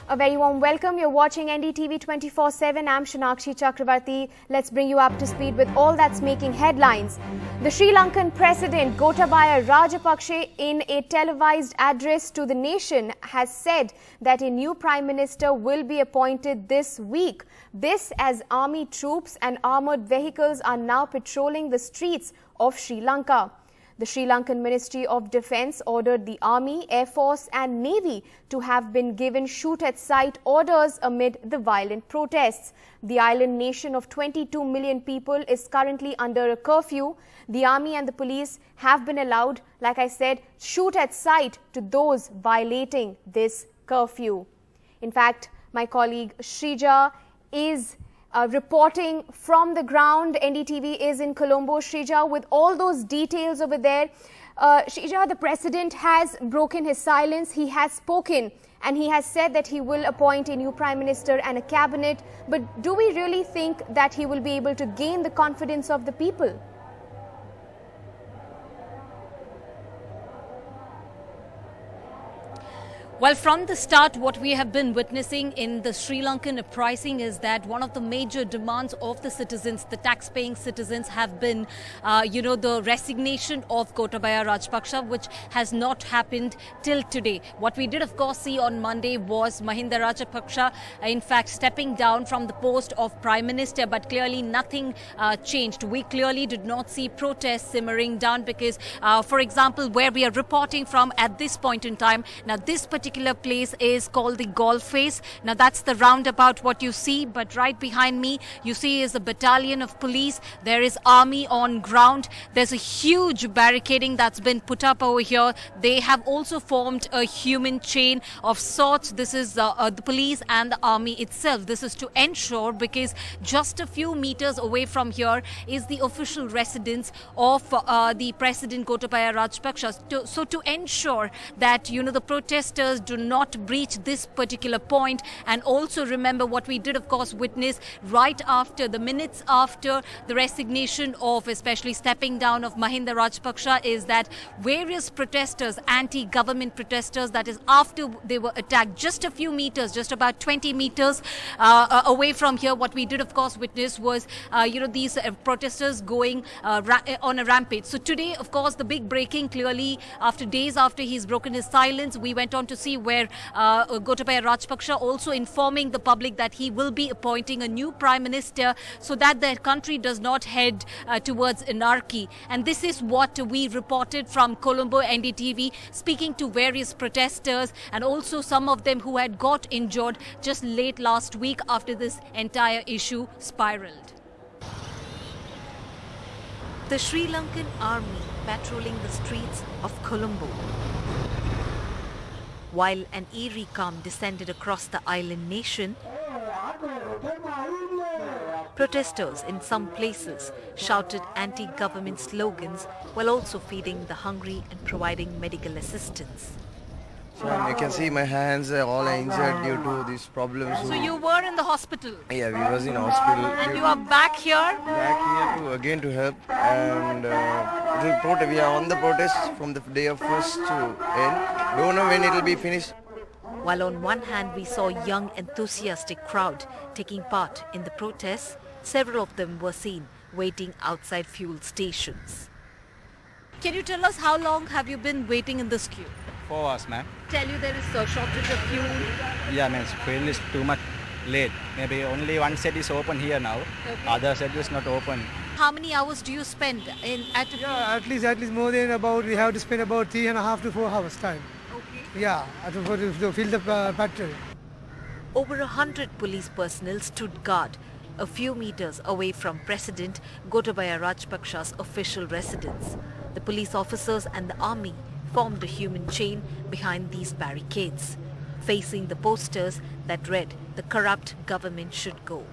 A very warm welcome. You're watching NDTV 24/7. I'm Shanakshi Chakravarti. Let's bring you up to speed with all that's making headlines. The Sri Lankan President Gotabaya Rajapaksa, in a televised address to the nation, has said that a new Prime Minister will be appointed this week. This as army troops and armoured vehicles are now patrolling the streets of Sri Lanka. The Sri Lankan Ministry of Defence ordered the Army, Air Force and Navy to have been given shoot-at-sight orders amid the violent protests. The island nation of 22 million people is currently under a curfew. The Army and the police have been allowed, like I said, shoot at sight to those violating this curfew. In fact, my colleague Shrija is reporting from the ground. NDTV is in Colombo. Shrija, with all those details over there. Shrija, the president has broken his silence. He has spoken and he has said that he will appoint a new prime minister and a cabinet. But do we really think that he will be able to gain the confidence of the people? Well, from the start, what we have been witnessing in the Sri Lankan uprising is that one of the major demands of the citizens, the tax-paying citizens, have been, the resignation of Gotabaya Rajapaksa, which has not happened till today. What we did, of course, see on Monday was Mahinda Rajapaksa, in fact, stepping down from the post of Prime Minister, but clearly nothing changed. We clearly did not see protests simmering down because, for example, where we are reporting from at this point in time, now this particular place is called the Golf Face. Now that's the roundabout what you see, but right behind me you see is a battalion of police. There is army on ground. There's a huge barricading that's been put up over here. They have also formed a human chain of sorts. This is the police and the army itself. This is to ensure, because just a few meters away from here is the official residence of the President Gotabaya Rajapaksa. So to ensure that the protesters do not breach this particular point. And also remember what we did, of course, witness right after, the minutes after the resignation of, especially stepping down of Mahinda Rajapaksa, is that various protesters, anti-government protesters, that is after they were attacked just a few meters, just about 20 meters away from here, what we did, of course, witness was, these protesters going on a rampage. So today, of course, the big breaking, clearly after days after he's broken his silence, we went on to see where Gotabaya Rajapaksa also informing the public that he will be appointing a new prime minister so that their country does not head towards anarchy. And this is what we reported from Colombo NDTV, speaking to various protesters and also some of them who had got injured just late last week after this entire issue spiraled. The Sri Lankan army patrolling the streets of Colombo. While an eerie calm descended across the island nation, protesters in some places shouted anti-government slogans while also feeding the hungry and providing medical assistance. So you can see my hands are all injured due to these problems. So you were in the hospital? Yeah, we was in hospital. And you are back here? Back here again to help, and we are on the protest from the day of first to end. Don't know when it will be finished. While on one hand we saw a young enthusiastic crowd taking part in the protests, several of them were seen waiting outside fuel stations. Can you tell us how long have you been waiting in this queue? 4 hours, ma'am. Tell you there is a shortage of fuel. Yeah, ma'am. Fuel is too much late. Maybe only one set is open here now. Okay. Other set is not open. How many hours do you spend at at least more than we have to spend about 3.5 to 4 hours time. Okay. Yeah, to fill the petrol. Over 100 police personnel stood guard a few meters away from President Gotabaya Rajapaksa's official residence. The police officers and the army formed a human chain behind these barricades, facing the posters that read, "The corrupt government should go."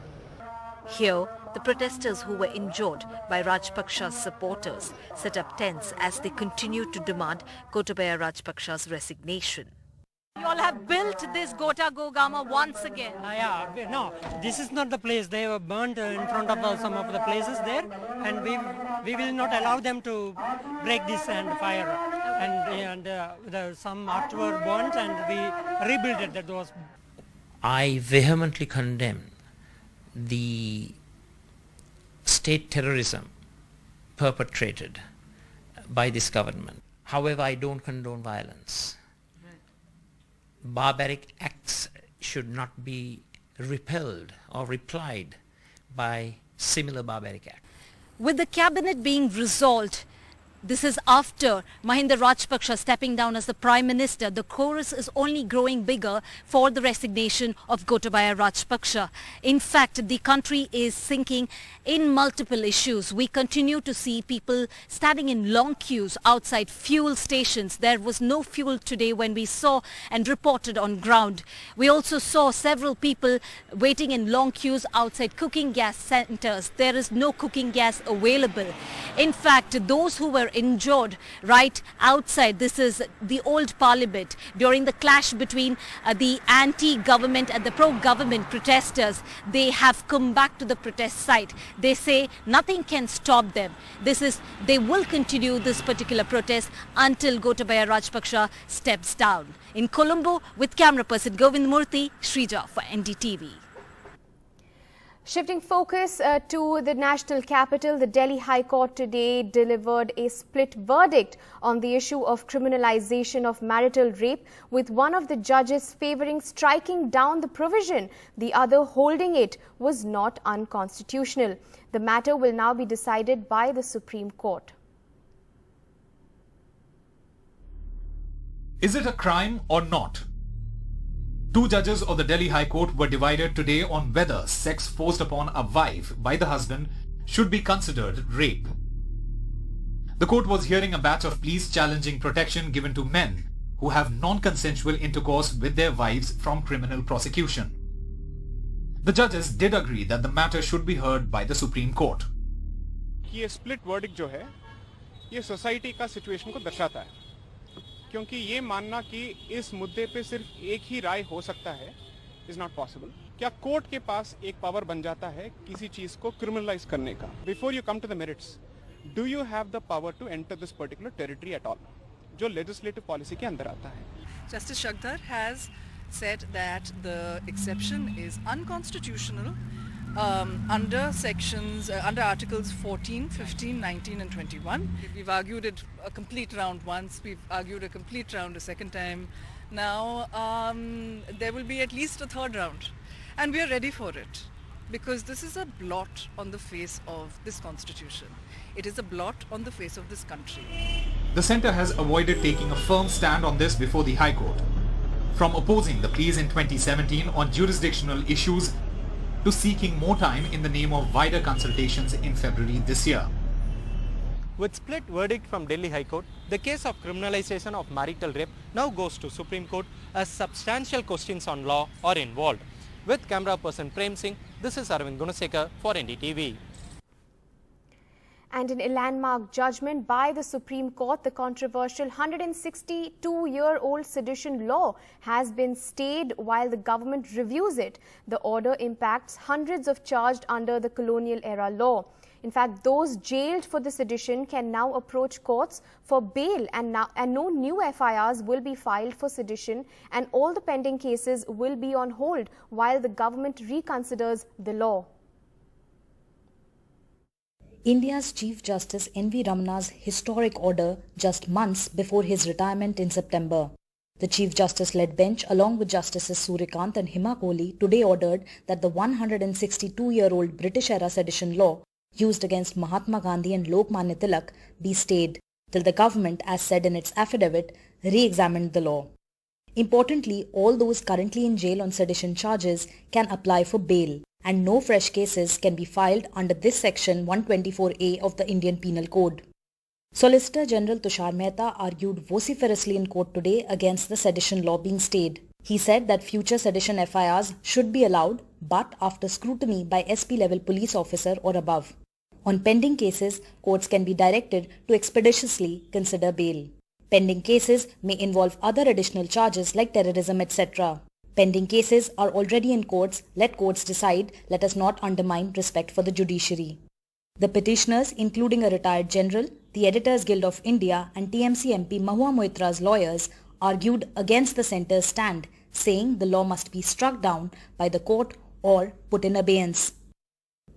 Here, the protesters who were injured by Rajapaksa's supporters set up tents as they continued to demand Gotabaya Rajapaksa's resignation. You all have built this Gota Gogama once again. No, this is not the place. They were burnt in front of some of the places there, and we will not allow them to break this and fire. And some artwork burnt, and we rebuilt it. That was I vehemently condemn the state terrorism perpetrated by this government. However, I don't condone violence. Barbaric acts should not be repelled or replied by similar barbaric acts. With the cabinet being resolved, this is after Mahinda Rajapaksa stepping down as the Prime Minister. The chorus is only growing bigger for the resignation of Gotabaya Rajapaksa. In fact, the country is sinking in multiple issues. We continue to see people standing in long queues outside fuel stations. There was no fuel today when we saw and reported on ground. We also saw several people waiting in long queues outside cooking gas centers. There is no cooking gas available. In fact, those who were injured right outside, this is the old parliament, during the clash between the anti-government and the pro-government protesters, they have come back to the protest site. They say nothing can stop them. They will continue this particular protest until Gotabaya Rajapaksa steps down. In Colombo, with camera person Govind Murthy, Shrija for NDTV. Shifting focus to the national capital, the Delhi High Court today delivered a split verdict on the issue of criminalization of marital rape, with one of the judges favouring striking down the provision, the other holding it was not unconstitutional. The matter will now be decided by the Supreme Court. Is it a crime or not? Two judges of the Delhi High Court were divided today on whether sex forced upon a wife by the husband should be considered rape. The court was hearing a batch of pleas challenging protection given to men who have non-consensual intercourse with their wives from criminal prosecution. The judges did agree that the matter should be heard by the Supreme Court. ये split verdict जो है, ये society का situation को दर्शाता है, क्योंकि ये मानना कि इस मुद्दे पे सिर्फ एक ही राय हो सकता है is not possible. क्या कोर्ट के पास एक पावर बन जाता है किसी चीज को क्रिमिनलाइज करने का? Before you come to the merits, do you have the power to enter this particular territory at all? जो legislative policy के अंदर आता है. Justice Shagdar has said that the exception is unconstitutional under sections, under articles 14, 15, 19 and 21. We've argued it a complete round once, we've argued a complete round a second time. Now there will be at least a third round, and we are ready for it, because this is a blot on the face of this constitution. It is a blot on the face of this country. The centre has avoided taking a firm stand on this before the High Court, from opposing the pleas in 2017 on jurisdictional issues to seeking more time in the name of wider consultations in February this year. With split verdict from Delhi High Court, the case of criminalization of marital rape now goes to Supreme Court as substantial questions on law are involved. With camera person Prem Singh, this is Arvind Gunasekar for NDTV. And in a landmark judgment by the Supreme Court, the controversial 162-year-old sedition law has been stayed while the government reviews it. The order impacts hundreds of charged under the colonial era law. In fact, those jailed for the sedition can now approach courts for bail, and no new FIRs will be filed for sedition, and all the pending cases will be on hold while the government reconsiders the law. India's Chief Justice N.V. Ramana's historic order just months before his retirement in September. The Chief Justice-led bench, along with Justices Suryakant and Hima Kohli, today ordered that the 162-year-old British-era sedition law used against Mahatma Gandhi and Lokmanya Tilak be stayed till the government, as said in its affidavit, re-examined the law. Importantly, all those currently in jail on sedition charges can apply for bail, and no fresh cases can be filed under this section 124A of the Indian Penal Code. Solicitor General Tushar Mehta argued vociferously in court today against the sedition law being stayed. He said that future sedition FIRs should be allowed, but after scrutiny by SP-level police officer or above. On pending cases, courts can be directed to expeditiously consider bail. Pending cases may involve other additional charges like terrorism, etc. Pending cases are already in courts. Let courts decide. Let us not undermine respect for the judiciary. The petitioners, including a retired general, the Editors Guild of India and TMC MP Mahua Moitra's lawyers, argued against the centre's stand, saying the law must be struck down by the court or put in abeyance.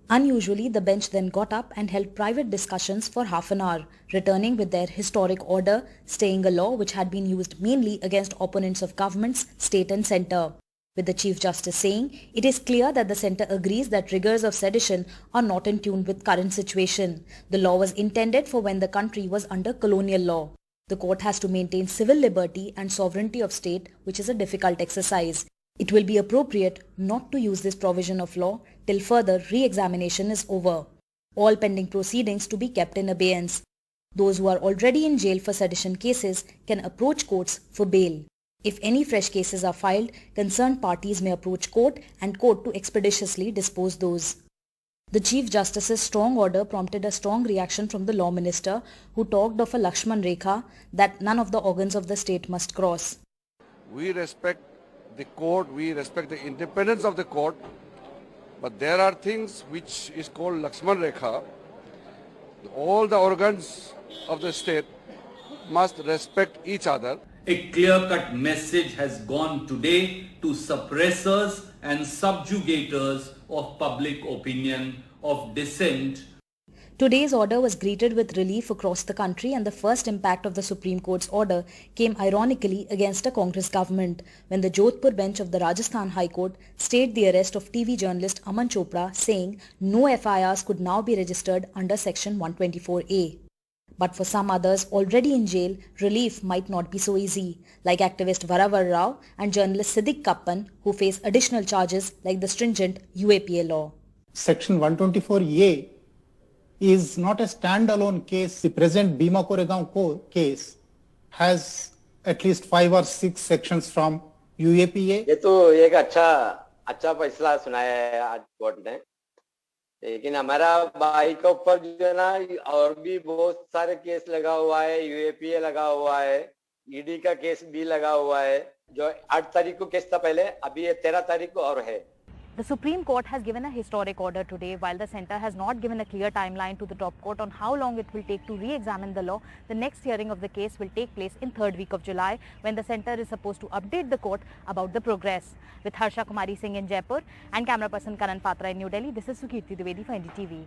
Unusually, the bench then got up and held private discussions for half an hour, returning with their historic order, staying a law which had been used mainly against opponents of governments, state and centre. With the Chief Justice saying, it is clear that the centre agrees that rigors of sedition are not in tune with current situation. The law was intended for when the country was under colonial law. The court has to maintain civil liberty and sovereignty of state, which is a difficult exercise. It will be appropriate not to use this provision of law till further re-examination is over. All pending proceedings to be kept in abeyance. Those who are already in jail for sedition cases can approach courts for bail. If any fresh cases are filed, concerned parties may approach court and court to expeditiously dispose those. The Chief Justice's strong order prompted a strong reaction from the Law Minister, who talked of a Lakshman Rekha that none of the organs of the state must cross. We respect the court, we respect the independence of the court, but there are things which is called Lakshman Rekha. All the organs of the state must respect each other. A clear-cut message has gone today to suppressors and subjugators of public opinion, of dissent. Today's order was greeted with relief across the country, and the first impact of the Supreme Court's order came ironically against a Congress government when the Jodhpur bench of the Rajasthan High Court stayed the arrest of TV journalist Aman Chopra, saying no FIRs could now be registered under Section 124A. But for some others already in jail, relief might not be so easy, like activist Varavar Rao and journalist Siddiq Kappan, who face additional charges like the stringent UAPA law. Section 124A is not a standalone case. The present Bhima Koregaon case has at least 5 or 6 sections from UAPA. ये तो एक अच्छा फैसला सुनाया है आज court ने, लेकिन हमारा भाई के ऊपर जो है ना और भी बहुत सारे केस लगा हुआ है, यूएपीए लगा हुआ है, ईडी का केस भी लगा हुआ है, जो 8 तारीख को केस था पहले, अभी ये 13 तारीख को और है. The Supreme Court has given a historic order today. While the centre has not given a clear timeline to the top court on how long it will take to re-examine the law, the next hearing of the case will take place in 3rd week of July, when the centre is supposed to update the court about the progress. With Harsha Kumari Singh in Jaipur and camera person Karan Patra in New Delhi, this is Sukirti Dwivedi for NDTV.